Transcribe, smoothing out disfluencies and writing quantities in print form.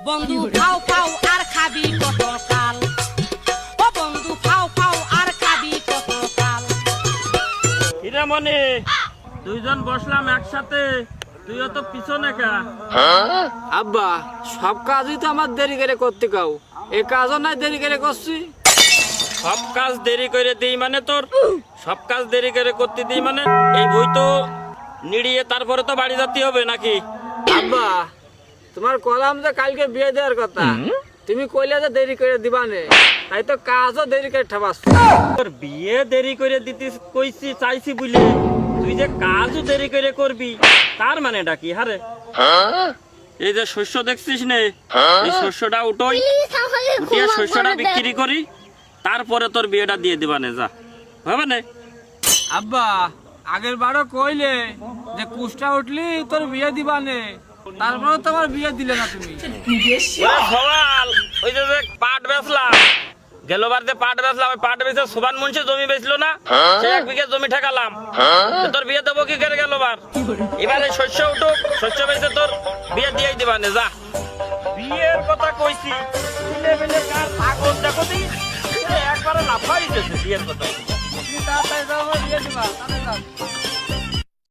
বন্ধু ফাও ফাও আর খাবি কত কাল, ও বন্ধু ফাও ফাও আর খাবি কত কাল। হিরে মনি, দুইজন বসলাম একসাথে, তুইও তো পিছনে কা। আব্বা সব কাজই তো আমার দেরি করে করতে কাও, এই কাজও নাই দেরি করে করছি। সব কাজ দেরি করে দিই মানে তোর সব কাজ দেরি করে করতে দিই মানে এই বই তো নিড়িয়ে তারপরে তো বাড়ি যেতে হবে নাকি? আব্বা তোমার কলাম যে কালকে বিয়ে দেওয়ার কথা, তুমি কইলে যে দেরি করে দিবানে, তাই তো কাজও দেরি করে ঠাবাস। তোর বিয়ে দেরি করে দিতে কইছি চাইছি বুঝলে, তুই যে কাজও দেরি করে করবি তার মানেটা কি? হারে এই যে শস্য দেখছিস নে, এই শস্যটা উঠোই, উঠিয়ে শস্যটা বিক্রি করি, তারপরে তোর বিয়েটা দিয়ে দিবানে, যা হবে না? আব্বা আগের বারও কইলে যে কুষ্টা উঠলি তোর বিয়ে দিবানে, তারপরে তোমার বিয়ে দিলে না তুমি। ওরে সওয়াল, ওই যে পাট বেচলাম গেলবার, যে পাট বেচলাম, ওই পাট বেচে সোবান মুন্সি জমি বেচলো না, সে 1 বিঘা জমি ঠেকালাম, তোর বিয়ে দেবো কি করে গেলবার? এবারে শস্য উঠুক, শস্য বেচে তোর বিয়ে দিয়ে দিবানে, যা। বিয়ের কথা কইছি, ছেলে মেলে কার পাগল দেখো দি, একবারে লাফাই দিতেছে বিয়ের কথা। তুমি তাড়াতাড়ি যাও, আমার বিয়ে দিবা, তাড়াতাড়ি যাও।